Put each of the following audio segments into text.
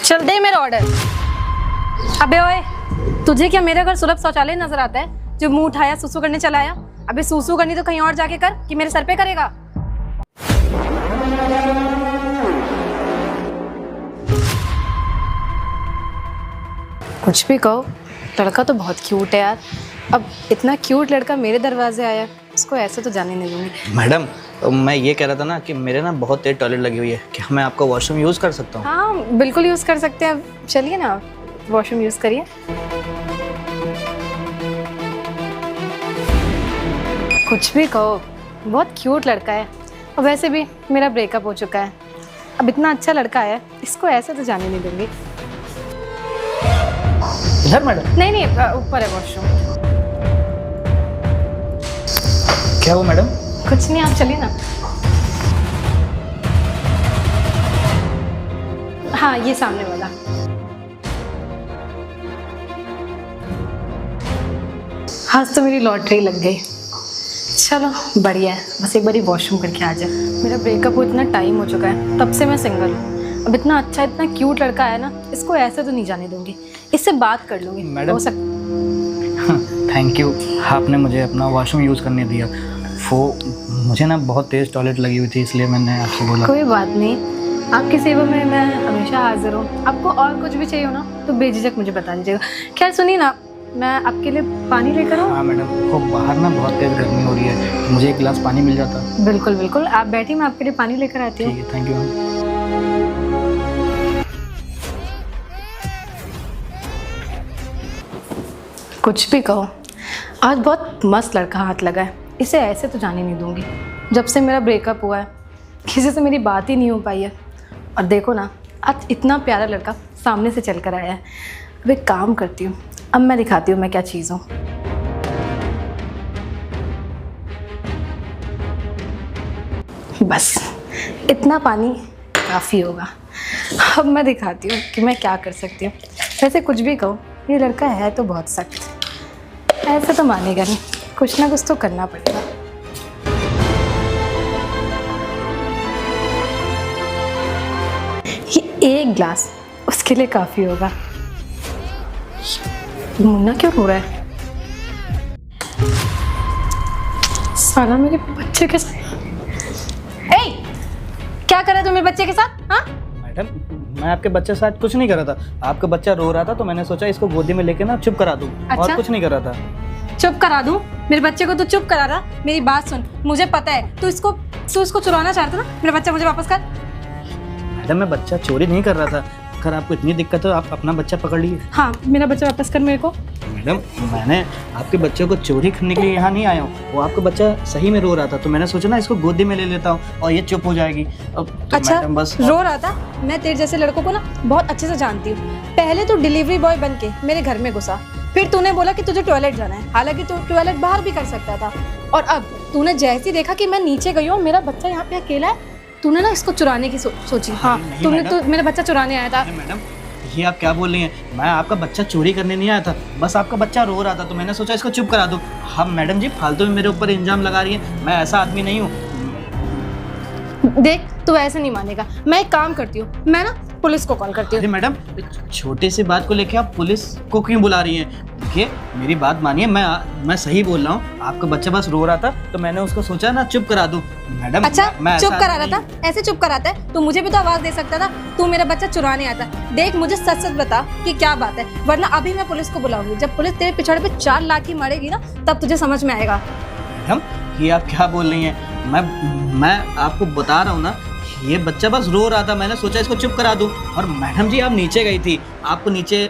चल दे मेरा ऑर्डर। अबे ओए, तुझे क्या मेरे घर सुलभ शौचालय नजर आता है जो मुंह उठाया सुसु करने चला आया? अबे सुसु करनी तो कहीं और जाके कर कि मेरे सर पे करेगा। कुछ भी कहो, लड़का तो बहुत क्यूट है यार। अब इतना क्यूट लड़का मेरे दरवाजे आया, उसको ऐसे तो जाने नहीं दूंगी। मैडम, मैं ये कह रहा था ना कि मेरे ना बहुत तेज टॉयलेट लगी हुई है, क्या मैं आपका वॉशरूम यूज़ कर सकता हूँ? हाँ बिल्कुल यूज़ कर सकते हैं। अब चलिए ना, वॉशरूम यूज़ करिए। कुछ भी कहो, बहुत क्यूट लड़का है। और वैसे भी मेरा ब्रेकअप हो चुका है। अब इतना अच्छा लड़का है, इसको ऐसे तो जाने नहीं दूंगी। इधर मैडम? नहीं ऊपर है वॉशरूम। क्या हुआ मैडम? कुछ नहीं, आप चलिए ना। हाँ ये सामने वाला। आज तो मेरी लॉटरी लग गई। चलो बढ़िया है, बस एक बारी वॉशरूम करके आ जाए। मेरा ब्रेकअप हो इतना टाइम हो चुका है, तब से मैं सिंगल हूँ। अब इतना अच्छा इतना क्यूट लड़का है ना, इसको ऐसे तो नहीं जाने दूंगी। इससे बात कर लूँगी। मैडम थैंक यू, आपने मुझे अपना वॉशरूम यूज़ करने दिया। वो मुझे ना बहुत तेज़ टॉयलेट लगी हुई थी, इसलिए मैंने आपसे बोला। कोई बात नहीं, आपकी सेवा में मैं हमेशा हाजिर हूँ। आपको और कुछ भी चाहिए हो ना तो बेझिझक मुझे बता दीजिएगा। खैर सुनिए ना, मैं आपके लिए पानी लेकर आऊँ? हाँ मैडम, वो बाहर ना बहुत तेज़ गर्मी हो रही है, मुझे एक गिलास पानी मिल जाता? बिल्कुल बिल्कुल, आप बैठिए, मैं आपके लिए पानी लेकर आती हूँ। ठीक है, थैंक यू मैम। कुछ भी कहो, आज बहुत मस्त लड़का हाथ लगा है, इसे ऐसे तो जाने नहीं दूंगी। जब से मेरा ब्रेकअप हुआ है, किसी से मेरी बात ही नहीं हो पाई है। और देखो ना, आज इतना प्यारा लड़का सामने से चल कर आया है। अब एक काम करती हूँ, अब मैं दिखाती हूँ मैं क्या चीज़ हूँ। बस इतना पानी काफ़ी होगा। अब मैं दिखाती हूँ कि मैं क्या कर सकती हूँ। वैसे कुछ भी कहो, ये लड़का है तो बहुत सख्त, ऐसे तो मानेगा नहीं, कुछ ना कुछ तो करना पड़ेगा। ये एक ग्लास उसके लिए काफ़ी होगा। मुन्ना क्यों रो रहा है? साला मेरे बच्चे के साथ। ए, क्या कर रहा है तू मेरे बच्चे के साथ? हाँ मैडम, मैं आपके बच्चे के साथ कुछ नहीं कर रहा था। आपका बच्चा रो रहा था तो मैंने सोचा इसको गोदी में लेके ना चुप करा दूं। अच्छा? और कुछ नहीं कर रहा था। चुप करा दूं? मेरे बच्चे को तू चुप करा रहा? मेरी बात सुन, मुझे पता है तू इसको चुराना चाहता ना। मेरा बच्चा मुझे वापस कर। मैडम, मैं बच्चा चोरी नहीं कर रहा था। अगर आपको इतनी दिक्कत है, आप अपना बच्चा पकड़ लीजिए। हाँ मेरा बच्चा वापस कर मेरे को। मैडम, मैंने आपके बच्चे को चोरी करने के लिए यहाँ नहीं आया हूँ। वो आपका बच्चा सही में रो रहा था तो मैंने सोचा ना इसको गोदी में ले लेता हूँ और ये चुप हो जाएगी। तो अच्छा, मैडम बस रो रहा था? मैं तेरे जैसे लड़कों को ना बहुत अच्छे से जानती हूँ। पहले तो डिलीवरी बॉय बन के मेरे घर में घुसा, फिर तूने बोला कि तुझे टॉयलेट जाना है, हालांकि तू टॉयलेट बाहर भी कर सकता था। और अब तूने जैसे ही देखा कि मैं नीचे गई हूँ, मेरा बच्चा यहाँ पे अकेला है, तूने ना इसको चुराने की सोची। हाँ तूने तो मेरा बच्चा चुराने आया था। मैडम, ये आप क्या बोल रही हैं? मैं आपका बच्चा चोरी करने नहीं आया था, बस आपका बच्चा रो रहा था तो मैंने सोचा इसको चुप करा दूं। हाँ मैडम जी, फालतू में मेरे ऊपर इल्जाम लगा रही हैं, मैं ऐसा आदमी नहीं हूँ। देख तू ऐसे नहीं मानेगा, मैं एक काम करती हूँ, मैं ना पुलिस को कॉल करती हूँ। अरे मैडम, छोटी सी बात को लेके आप पुलिस को क्यों बुला रही हैं? देखिए मेरी बात मानिए, मैं सही बोल रहा हूँ। आपका बच्चा बस रो रहा था तो मैंने उसको सोचा ना चुप करा दूं। मैडम अच्छा, मैं चुप करा रहा था? ऐसे चुप कराता है? तू मुझे भी तो आवाज दे सकता था। तू मेरा बच्चा चुराने आता। देख मुझे सच सच बता कि क्या बात है, वरना अभी मैं पुलिस को बुलाऊंगी। जब पुलिस तेरे पिछड़े पे 4 लाठी मारेगी ना, तब तुझे समझ में आएगा। मैडम, ये आप क्या बोल रही हैं? मैं आपको बता रहा हूँ ना, ये बच्चा बस रो रहा था, मैंने सोचा इसको चुप करा दूं। और मैडम जी, आप नीचे गई थी, आपको नीचे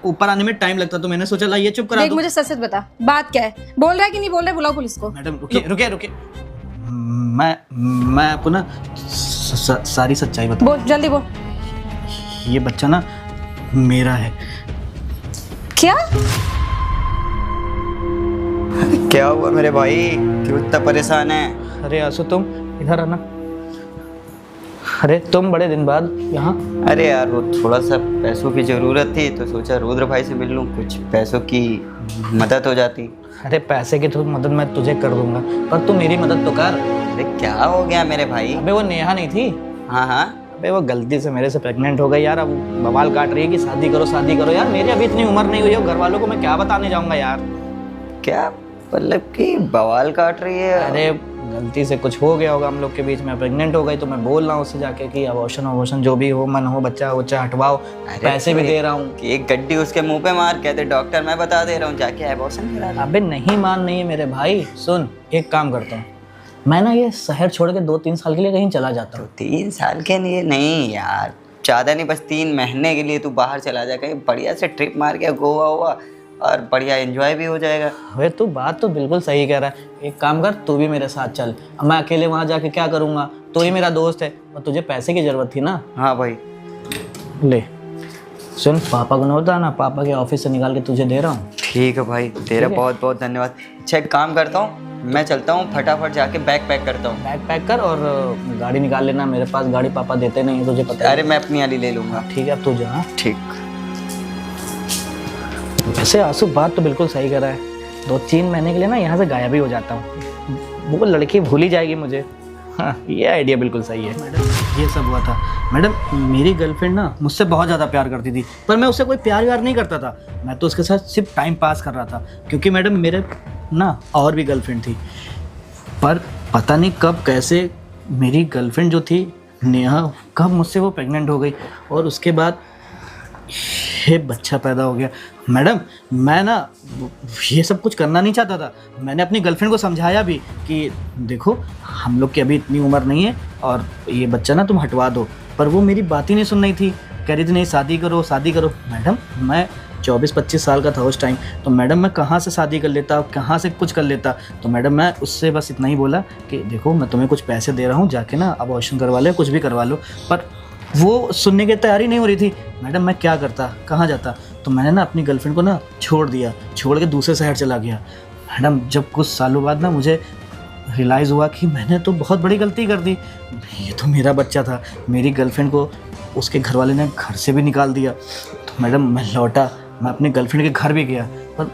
ऊपर आने में टाइम लगता तो मैंने सोचा ला ये चुप करा दूं। देख मुझे सच सच बता, बात क्या है? बोल रहा है कि नहीं बोल रहा है? बुलाओ पुलिस को। मैडम रुकिए। मैं आपको ना सारी सच्चाई बताऊं। बोल जल्दी बोल। ये बच्चा ना मेरा है। क्या? क्या हुआ मेरे भाई, क्यों इतना परेशान है? अरे आसू, तुम इधर आना। अरे तुम बड़े दिन बाद यहाँ? अरे यार, वो थोड़ा सा पैसों की ज़रूरत थी तो सोचा रुद्र भाई से मिल लूँ, कुछ पैसों की मदद हो जाती। अरे पैसे की तो मदद मैं तुझे कर दूंगा, पर तू मेरी मदद तो कर। अरे क्या हो गया मेरे भाई? अबे वो नेहा नहीं थी? हाँ हाँ। भाई वो गलती से मेरे से प्रेग्नेंट हो गई यार, अब बवाल काट रही है कि शादी करो यार। मेरी अभी इतनी उम्र नहीं हुई है, घर वालों को मैं क्या बताने जाऊंगा यार। क्या मतलब कि बवाल काट रही है? अरे गलती से कुछ हो गया होगा हम लोग के बीच में, प्रेग्नेंट हो गई, तो मैं बोल रहा हूँ उससे जाके कि अबॉर्शन जो भी हो, मन हो, बच्चा हटवाओ, पैसे भी दे रहा हूँ। एक गड्डी उसके मुंह पे मार, कहते डॉक्टर मैं बता दे रहा हूँ, जाके एबॉर्शन करा ले। अबे नहीं है मेरे भाई, सुन एक काम करता हूँ, मैं ना ये शहर छोड़ के 2-3 साल के लिए कहीं चला जाता हूँ। 3 साल के लिए नहीं यार, ज़्यादा नहीं, बस 3 महीने के लिए तू बाहर चला जा, कहीं बढ़िया से ट्रिप मार के गोवा हुआ, और बढ़िया एंजॉय भी हो जाएगा। अरे तू बात तो बिल्कुल सही कह रहा है। एक काम कर, तू भी मेरे साथ चल। अब मैं अकेले वहाँ जाके क्या करूँगा, तू ही मेरा दोस्त है और तुझे पैसे की ज़रूरत थी ना। हाँ भाई। ले सुन, पापा को ना बता ना, पापा के ऑफिस से निकाल के तुझे दे रहा हूँ। ठीक है भाई, तेरा बहुत बहुत धन्यवाद। अच्छा एक काम करता हूँ, मैं चलता हूँ, फटाफट जाके बैग पैक करता हूँ। बैग पैक कर और गाड़ी निकाल लेना, मेरे पास गाड़ी पापा देते नहीं है, तुझे पता है। अरे मैं अपनी वाली ले लूँगा। ठीक है, अब तू जा। ठीक। वैसे आंसू बात तो बिल्कुल सही कर रहा है, 2-3 महीने के लिए ना यहाँ से गायब ही हो जाता हूँ, वो लड़की भूल ही जाएगी मुझे। हाँ, ये आइडिया बिल्कुल सही है। मैडम ये सब हुआ था मैडम, मेरी गर्लफ्रेंड ना मुझसे बहुत ज़्यादा प्यार करती थी, पर मैं उससे कोई प्यार व्यार नहीं करता था, मैं तो उसके साथ सिर्फ टाइम पास कर रहा था, क्योंकि मैडम मेरे ना और भी गर्लफ्रेंड थी, पर पता नहीं कब कैसे मेरी गर्लफ्रेंड जो थी नेहा, कब मुझसे वो प्रेग्नेंट हो गई और उसके बाद ये बच्चा पैदा हो गया। मैडम मैं ना ये सब कुछ करना नहीं चाहता था, मैंने अपनी गर्लफ्रेंड को समझाया भी कि देखो हम लोग की अभी इतनी उम्र नहीं है और ये बच्चा ना तुम हटवा दो, पर वो मेरी बात ही नहीं सुन रही थी, कह रही थी नहीं शादी करो। मैडम मैं 24-25 साल का था उस टाइम, तो मैडम मैं कहाँ से शादी कर लेता, कहाँ से कुछ कर लेता। तो मैडम मैं उससे बस इतना ही बोला कि देखो मैं तुम्हें कुछ पैसे दे रहा हूँ, जाके ना अबॉर्शन करवा ले, कुछ भी करवा लो, पर वो सुनने की तैयारी नहीं हो रही थी। मैडम मैं क्या करता, कहाँ जाता, तो मैंने ना अपनी गर्लफ्रेंड को ना छोड़ के दूसरे शहर चला गया। मैडम जब कुछ सालों बाद ना मुझे रियलाइज़ हुआ कि मैंने तो बहुत बड़ी गलती कर दी, ये तो मेरा बच्चा था, मेरी गर्लफ्रेंड को उसके घर वाले ने घर से भी निकाल दिया। तो मैडम मैं लौटा, मैं अपनी गर्लफ्रेंड के घर भी गया, पर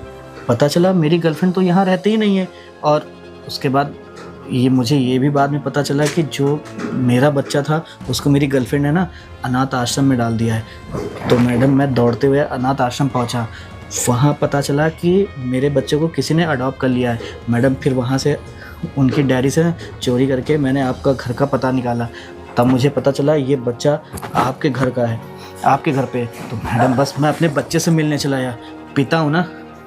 पता चला मेरी गर्लफ्रेंड तो यहाँ रहती ही नहीं है, और उसके बाद मुझे ये भी बाद में पता चला कि जो मेरा बच्चा था उसको मेरी गर्लफ्रेंड ने ना अनाथ आश्रम में डाल दिया है। तो मैडम मैं दौड़ते हुए अनाथ आश्रम पहुंचा, वहाँ पता चला कि मेरे बच्चे को किसी ने अडॉप्ट कर लिया है। मैडम फिर वहाँ से उनकी डायरी से चोरी करके मैंने आपका घर का पता निकाला, तब मुझे पता चला ये बच्चा आपके घर का है, आपके घर पे। तो मैडम बस मैं अपने बच्चे से मिलने चला आया, पिता हूँ ना,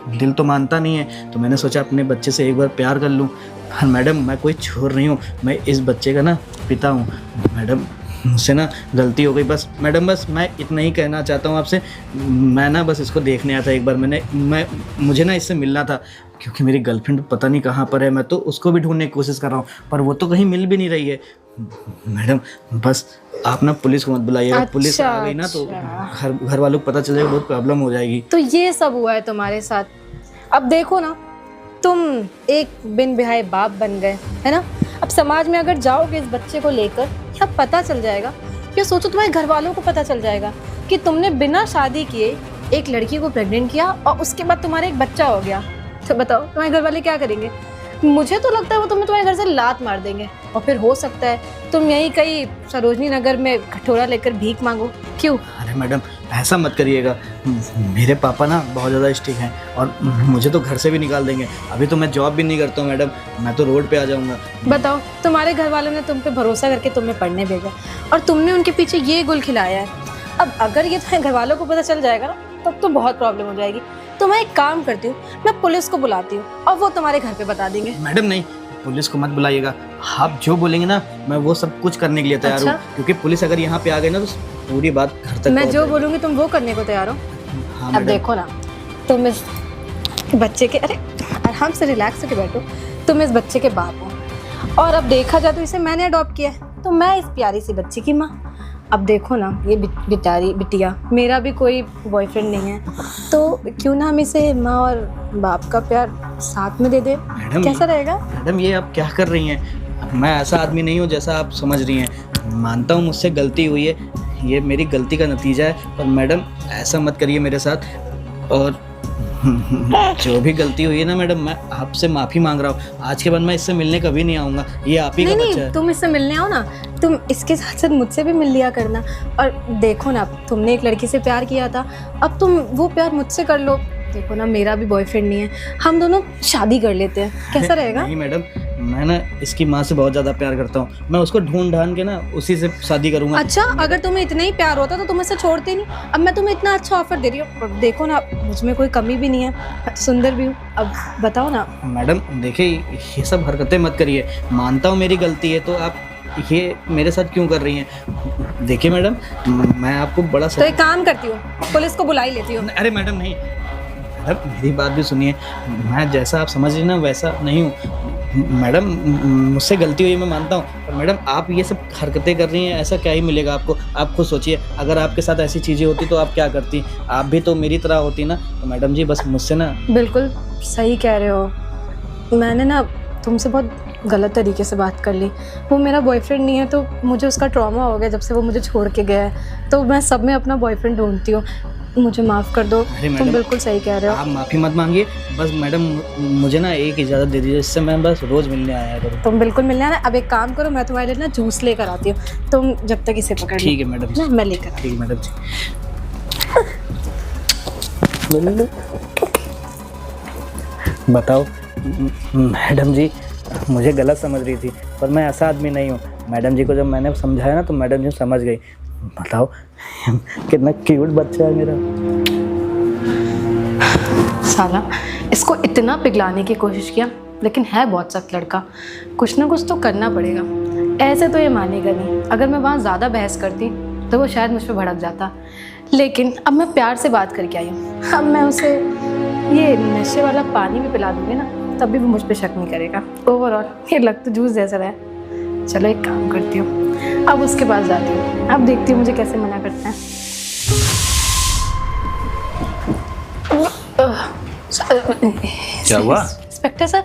दिल तो मानता नहीं है, तो मैंने सोचा अपने बच्चे से एक बार प्यार कर लूँ। पर मैडम मैं कोई चोर नहीं हूँ, मैं इस बच्चे का ना पिता हूँ। मैडम मुझसे ना गलती हो गई, बस मैडम बस मैं इतना ही कहना चाहता हूँ आपसे, मैं ना बस इसको देखने आया था एक बार, मुझे ना इससे मिलना था, क्योंकि मेरी गर्लफ्रेंड पता नहीं कहाँ पर है, मैं तो उसको भी ढूंढने की कोशिश कर रहा हूँ, पर वो तो कहीं मिल भी नहीं रही है। मैडम बस आप ना पुलिस को मत बुलाइएगा, पुलिस आ गई ना तो घर वालों को पता चल जाएगा, बहुत प्रॉब्लम हो जाएगी। तो ये सब हुआ है तुम्हारे साथ। अब देखो ना, तुम एक बिन बिहाए बाप बन गए, है ना। अब समाज में अगर जाओगे इस बच्चे को लेकर, क्या पता चल जाएगा, या सोचो तुम्हारे घर वालों को पता चल जाएगा कि तुमने बिना शादी किए एक लड़की को प्रेग्नेंट किया और उसके बाद तुम्हारा एक बच्चा हो गया, तो बताओ तुम्हारे घर वाले क्या करेंगे। मुझे तो लगता है वो तुम्हारे घर से लात मार देंगे, और फिर हो सकता है तुम यहीं कहीं सरोजनी नगर में कटोरा लेकर भीख मांगो। क्यों? अरे मैडम ऐसा मत करिएगा, मेरे पापा ना बहुत ज़्यादा स्ट्रिक्ट हैं और मुझे तो घर से भी निकाल देंगे। अभी तो मैं जॉब भी नहीं करता हूँ मैडम, मैं तो रोड पे आ जाऊँगा। बताओ, तुम्हारे घर वालों ने तुम पे भरोसा करके तुम्हें पढ़ने भेजा और तुमने उनके पीछे ये गुल खिलाया है। अब अगर ये तुम्हारे घर वालों को पता चल जाएगा ना, तब तो बहुत प्रॉब्लम हो जाएगी। तो मैं एक काम करती हूँ, मैं पुलिस को बुलाती हूँ और वो तुम्हारे घर पे बता देंगे। मैडम नहीं, पुलिस को मत बुलाइएगा, आप जो बोलेंगे ना मैं वो सब कुछ करने के लिए तैयार हूँ। क्योंकि पुलिस अगर यहाँ पे आ गई ना तो पूरी बात घर तक मैं जो बोलूँगी तुम वो करने को तैयार हो। हाँ, अब देखो ना, तुम इस बच्चे के, अरे आराम से रिलैक्स होकर बैठो, तुम इस बच्चे के बाप हो और अब देखा जाए तो इसे मैंने अडॉप्ट किया है, तो मैं इस प्यारी सी बच्ची की माँ। अब देखो ना, ये बेचारी बिटिया, मेरा भी कोई बॉयफ्रेंड नहीं है, तो क्यों ना हम इसे माँ और बाप का प्यार साथ में दे दे। कैसा रहेगा? मैडम ये आप क्या कर रही हैं, मैं ऐसा आदमी नहीं हूँ जैसा आप समझ रही हैं। मानता हूँ मुझसे गलती हुई है, ये मेरी गलती का नतीजा है, पर मैडम ऐसा मत करिए मेरे साथ। और जो भी गलती हुई है ना मैडम, मैं आपसे माफ़ी मांग रहा हूँ। आज के बाद मैं इससे मिलने कभी नहीं आऊँगा। ये आप ही का नहीं बच्चा नहीं, है। तुम इससे मिलने आओ ना, तुम इसके साथ साथ मुझसे भी मिल लिया करना। और देखो ना, तुमने एक लड़की से प्यार किया था, अब तुम वो प्यार मुझसे कर लो। देखो ना, मेरा भी बॉयफ्रेंड नहीं है, हम दोनों शादी कर लेते हैं, कैसा रहेगा? नहीं मैडम, मैं ना इसकी माँ से बहुत ज़्यादा प्यार करता हूँ। मैं उसको ढूंढ ढांड के ना उसी से शादी करूँगा। अच्छा, अगर तुम्हें इतना ही प्यार होता तो तुम इसे छोड़ते नहीं। अब मैं तुम्हें इतना अच्छा ऑफर दे रही हूँ, और देखो ना, मुझ में कोई कमी भी नहीं है, सुंदर भी हूँ। अब बताओ ना। मैडम देखिए, ये सब हरकतें मत करिए। मानता हूँ मेरी गलती है, तो आप ये मेरे साथ क्यों कर रही हैं? देखिए मैडम, मैं आपको बड़ा तो एक काम करती हूँ, पुलिस को बुला ही लेती हूँ। अरे मैडम नहीं, मैडम मेरी बात भी सुनिए। मैं जैसा आप समझ रही ना वैसा नहीं हूँ मैडम। मुझसे गलती हुई, मैं मानता हूँ, पर मैडम आप ये सब हरकतें कर रही हैं, ऐसा क्या ही मिलेगा आपको? आप खुद सोचिए, अगर आपके साथ ऐसी चीज़ें होती तो आप क्या करती? आप भी तो मेरी तरह होती ना। तो मैडम जी बस मुझसे ना। बिल्कुल सही कह रहे हो, मैंने ना तुमसे बहुत गलत तरीके से बात कर ली। वो मेरा बॉयफ्रेंड नहीं है, तो मुझे उसका ट्रॉमा हो गया जब से वो मुझे छोड़ के गया है। तो मैं सब में अपना बॉयफ्रेंड ढूंढती हूँ, मुझे माफ़ कर दो। तुम मैडम, बिल्कुल सही कह रहे हो। आप माफ़ी मत मांगिए। बस मैडम मुझे ना एक इजाज़त दे दीजिए, इससे मैं बस रोज़ मिलने आया करूँ। तुम बिल्कुल मिलने आना। अब एक काम करो, मैं तुम्हारे लिए ना जूस लेकर आती हूँ, तुम जब तक इसे पकड़ लो। ठीक है मैडम जी। ना मैं लेकर आती ठीक है मैडम जी। बताओ मैडम जी, मुझे गलत समझ रही थी, पर मैं ऐसा आदमी नहीं हूँ। मैडम जी को जब मैंने समझाया ना, तो मैडम जी समझ गई। बताओ कितना क्यूट बच्चा है मेरा। साला, इसको इतना पिघलाने की कोशिश किया, लेकिन है बहुत सख्त लड़का। कुछ ना कुछ तो करना पड़ेगा, ऐसे तो ये मानेगा नहीं। अगर मैं वहाँ ज़्यादा बहस करती तो वो शायद मुझ पर भड़क जाता, लेकिन अब मैं प्यार से बात करके आई हूँ। अब मैं उसे ये नशे वाला पानी भी पिला दूँगी ना, तब भी वो मुझ पर शक नहीं करेगा। ओवरऑल ये लग तो जूस जैसा रहा है। चलो एक काम करती हूँ, अब उसके पास जाती हूँ, अब देखती हूँ मुझे कैसे मना करता है। क्या हुआ? इंस्पेक्टर सर,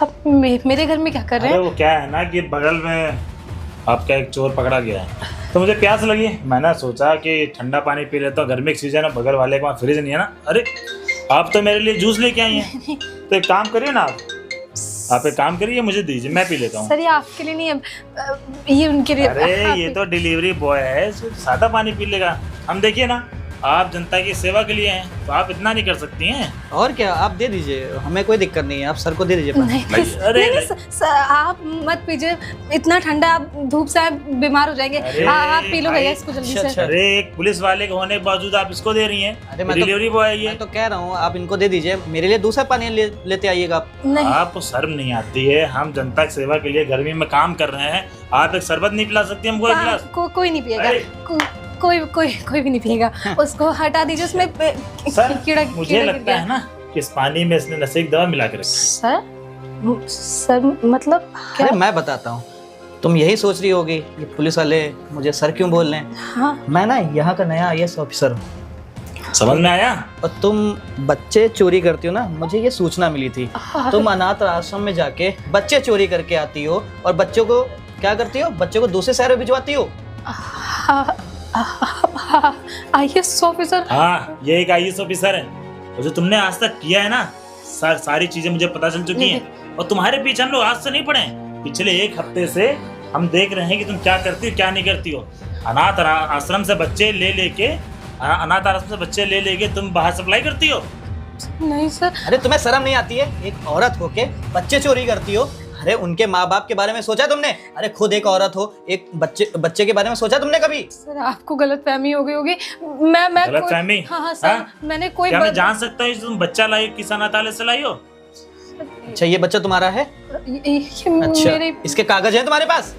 आप मेरे घर में क्या कर रहे अरे हैं? वो क्या है ना कि बगल में आपका एक चोर पकड़ा गया है, तो मुझे प्यास लगी। मैंने सोचा कि ठंडा पानी पी लेता हूँ, गर्मी की सीजन है, बगल वाले के वहाँ फ्रिज नहीं है ना। अरे आप तो मेरे लिए जूस लेके आई हैं, तो एक काम करिए ना, आप एक काम करिए, मुझे दीजिए, मैं पी लेता हूँ। सर ये आपके लिए नहीं है, ये उनके लिए। अरे ये तो डिलीवरी बॉय है, सादा पानी पी लेगा। हम देखिए ना, आप जनता की सेवा के लिए हैं, तो आप इतना नहीं कर सकती हैं। और क्या, आप दे दीजिए, हमें कोई दिक्कत नहीं है। आप सर को दे दीजिए पानी। नहीं, अरे, नहीं, सर, आप मत पीजिए, इतना ठंडा, आप धूप से आप बीमार हो जाएंगे। अरे आप पी लो भाई, भैया इसको जल्दी अच्छा, से। अरे एक पुलिस वाले के होने के बावजूद आप इसको दे रही हैं। अरे मैं डिलीवरी बॉय है ये। मैं तो कह रहा हूँ आप इनको दे दीजिए, मेरे लिए दूसरा पानी लेते आइएगा आप। नहीं, आपको शर्म नहीं आती है? हम जनता की सेवा के लिए गर्मी में काम कर रहे हैं, आप एक शरबत नहीं पिला सकती हमको एक गिलास? कोई नहीं पिएगा, अरे। कोई भी नहीं पिएगा। उसको हटा दीजिए, उसमें सर कीड़ा मुझे कीड़ा गिर लगता गया। है ना कि इस पानी में इसने नशे की दवा मिला के रखी सर मतलब क्या? अरे मैं बताता हूँ, तुम यही सोच रही होगी कि पुलिस वाले मुझे सर क्यों बोल रहे हैं। हाँ, मैं ना यहाँ का नया IAS ऑफिसर हूँ, है। समझ में आया? और तुम बच्चे चोरी करती हो ना, मुझे ये सूचना मिली थी। तुम अनाथ आश्रम में जाके बच्चे चोरी करके आती हो, और बच्चों को क्या करती हो? बच्चों को दूसरे शहर में भिजवाती हो। IAS officer. हाँ, ये एक IAS ऑफिसर है, और जो तुमने आज तक किया है ना, सारी चीजें मुझे पता चल चुकी हैं। और तुम्हारे पीछे हम लोग आज से नहीं पड़े हैं, पिछले एक हफ्ते से हम देख रहे हैं कि तुम क्या करती हो क्या नहीं करती हो। अनाथ आश्रम से बच्चे ले लेके तुम बाहर सप्लाई करती हो। नहीं सर, अरे तुम्हें शर्म नहीं आती है? एक औरत होके बच्चे चोरी करती हो। अरे उनके माँ बाप के बारे में सोचा तुमने? अरे खुद एक औरत हो, एक बच्चे के बारे में सोचा तुमने कभी? सर आपको गलतफहमी हो गई होगी। मैं गलतफहमी? हाँ सर, हाँ? मैंने कोई क्या मैं जान सकता हूँ तुम बच्चा लाई किस अनाथालय से लाई हो? अच्छा, ये बच्चा तुम्हारा है? ये अच्छा, मेरे इसके कागज हैं तुम्हारे पास?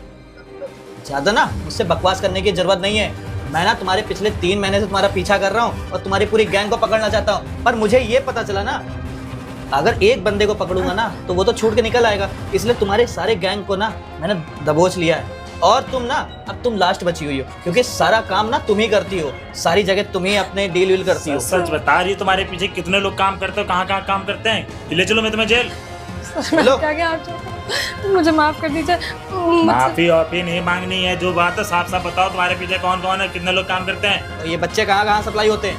ज्यादा ना मुझसे बकवास करने की जरूरत नहीं है। मैं ना तुम्हारे पिछले 3 महीने से तुम्हारा पीछा कर रहा हूँ, और तुम्हारी पूरी गैंग को पकड़ना चाहता हूँ। पर मुझे ये पता चला ना, अगर एक बंदे को पकड़ूंगा ना तो वो तो छूट के निकल आएगा, इसलिए तुम्हारे सारे गैंग को ना मैंने दबोच लिया है। और तुम ना, अब तुम लास्ट बची हुई हो, क्योंकि सारा काम ना तुम ही करती हो, सारी जगह तुम ही अपने डील वील करती हो। सच बता रही हो, तुम्हारे पीछे कितने लोग काम करते हो, कहाँ कहाँ काम करते हैं? ले चलो मैं तुम्हें जेल। चलो। मुझे माफ कर दीजिए। माफी वाफी नहीं मांगनी है, जो बात है साफ साफ बताओ, तुम्हारे पीछे कौन कौन है, कितने लोग काम करते हैं? तो ये बच्चे कहाँ कहाँ सप्लाई होते हैं?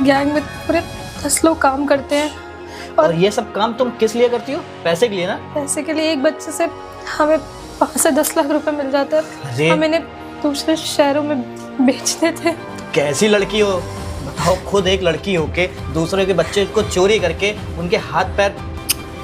गैंग में पूरे 10 लोग काम करते हैं और ये सब काम तुम किस लिए करती हो? पैसे के लिए ना? पैसे के लिए एक बच्चे से हमें 5 से 10 लाख रुपए मिल जाते अरे! हैं। हम इन्हें दूसरे शहरों में बेचते थे। कैसी लड़की हो बताओ, खुद एक लड़की होके दूसरे के बच्चे को चोरी करके उनके हाथ पैर,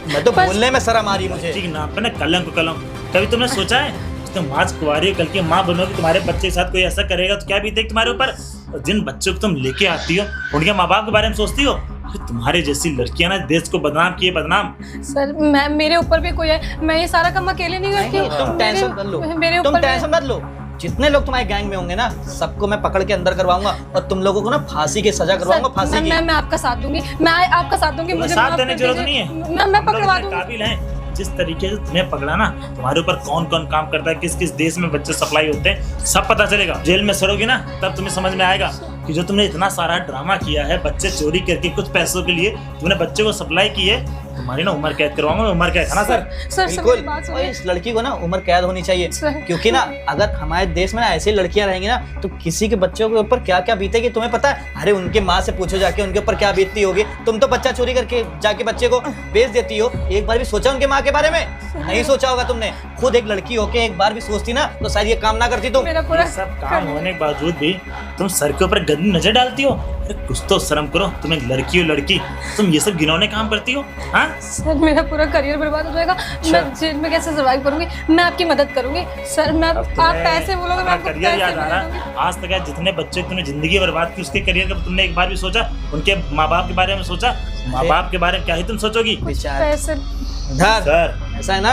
मैं तो बोलने में शर्म आ रही मुझे। ठीक नाम पे ना कलंक कलंक। कभी तुमने सोचा है तुम आज कुंवारी हो, कल की माँ बनोगी, तुम्हारे बच्चे के साथ कोई ऐसा करेगा तो क्या बीतेगी तुम्हारे ऊपर? और जिन बच्चों को तुम लेके आती हो उनके माँ बाप के बारे में सोचती हो? तुम्हारे जैसी लड़कियां ना देश को बदनाम किए बदनाम। सर मैं, मेरे ऊपर भी कोई है, मैं ये सारा काम अकेले नहीं करती हूँ। तुम टेंशन मत लो, मेरे तुम ऊपर टेंशन मत लो। जितने लोग तुम्हारे गैंग में होंगे ना, सबको मैं पकड़ के अंदर करवाऊंगा और तुम लोगों को ना फांसी की सजा करवाऊंगा, फांसी की। मैं आपका साथ दूंगी, मैं आपका साथ दूंगी। मुझे साथ माफ देने कर की जरूरत दीजिए। नहीं है। मैं हम लोग पकड़वा इतने दूंगी। काबिल हैं। जिस तरीके से तुम्हें पकड़ा ना, तुम्हारे ऊपर कौन कौन काम करता है, किस किस देश में बच्चे सप्लाई होते हैं, सब पता चलेगा। जेल में सड़ोगी ना तब तुम्हें समझ में आएगा कि जो तुमने इतना सारा ड्रामा किया है, बच्चे चोरी करके कुछ पैसों के लिए तुमने बच्चे को सप्लाई की है, तुम्हारी ना उम्र कैद करवाऊंगा। उम्र कैद है ना सर? सर बिल्कुल। मेरी बात और सुनिए। इस लड़की को ना उम्र कैद होनी चाहिए, सर। क्योंकि ना अगर हमारे देश में ना ऐसी लड़कियां रहेंगी ना तो किसी के बच्चों के ऊपर क्या क्या बीतेगी तुम्हें पता है? अरे उनके माँ से पूछो जाके उनके ऊपर क्या बीतती होगी। तुम तो बच्चा चोरी करके जाके बच्चे को बेच देती हो, एक बार भी सोचा उनके माँ के बारे में? नहीं सोचा होगा तुमने। खुद एक लड़की होके एक बार भी सोचती ना तो शायद ये काम ना करती तुम। मेरा पूरा ये सब काम होने के बावजूद भी तुम सर के ऊपर गंदी नजर डालती हो। अरे कुछ तो शर्म करो, तुम एक लड़की हो, लड़की, तुम ये सब घिनौने काम करती हो? हाँ सर मेरा पूरा करियर बर्बाद हो जाएगा। मैं जेल में कैसे सर्वाइव करूंगी? मैं आपकी मदद करूंगी सर। मैं आप पैसे बोलोगे मैं आपको करियर याद आ पैसे रहा दूंगी। है। आज तक जितने बच्चे तुमने जिंदगी बर्बाद की, उसके करियर का तुमने एक बार भी सोचा? उनके माँ बाप के बारे में सोचा? माँ बाप के बारे में क्या ही तुम सोचोगी? विचार पैसे धर, सर ऐसा है ना,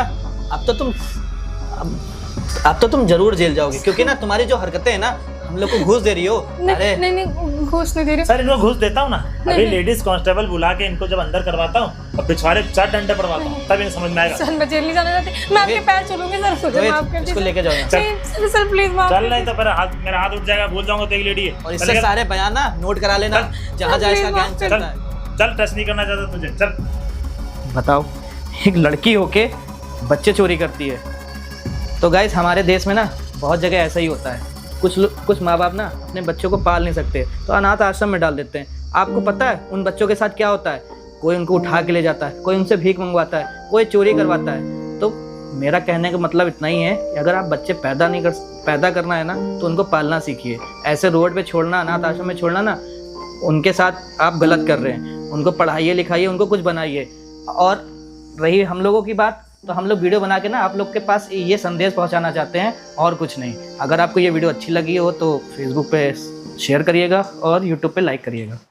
अब तो तुम जरूर जेल जाओगे, क्योंकि ना तुम्हारी जो हरकतें हैं ना, हम लोग को घूस दे रही हो। अरे नहीं घूस नहीं दे रही। सर, इनको घूस देता हूँ ना। अभी लेडीज कांस्टेबल बुला के इनको जब अंदर करवाता हूँ और पिछवाड़े 4 डंडे पड़वाता हूँ, तब इन्हें समझ में आएगा। सर मैं जेल नहीं जाना चाहती, मैं आपके पैर छूलूंगी सर। मुझे रोहित, माफ कर इसको दीजिए। लेके जाओ यहाँ। नहीं, सर प्लीज माफ चल नहीं तो फिर मेरा हाथ उठ जाएगा, भूल जाऊंगा तो एक लेडी है। और इससे सारे बयान ना नोट करा लेना, जहाँ जहाँ इसका गैंग चल चलता है। चल, टच नहीं करना चाहता तुझे, चल। बताओ, एक लड़की होके बच्चे चोरी करती है। तो गाइस हमारे देश में ना बहुत जगह ऐसा ही होता है। कुछ माँ बाप ना अपने बच्चों को पाल नहीं सकते तो अनाथ आश्रम में डाल देते हैं। आपको पता है उन बच्चों के साथ क्या होता है? कोई उनको उठा के ले जाता है, कोई उनसे भीख मंगवाता है, कोई चोरी करवाता है। तो मेरा कहने का मतलब इतना ही है कि अगर आप बच्चे पैदा करना है ना तो उनको पालना सीखिए। ऐसे रोड पे छोड़ना, अनाथ आश्रम में छोड़ना ना, उनके साथ आप गलत कर रहे हैं। उनको पढ़ाइए लिखाइए, उनको कुछ बनाइए। और रही हम लोगों की बात, तो हम लोग वीडियो बना के ना आप लोग के पास ये संदेश पहुंचाना चाहते हैं और कुछ नहीं। अगर आपको ये वीडियो अच्छी लगी हो तो फेसबुक पे शेयर करिएगा और यूट्यूब पे लाइक करिएगा।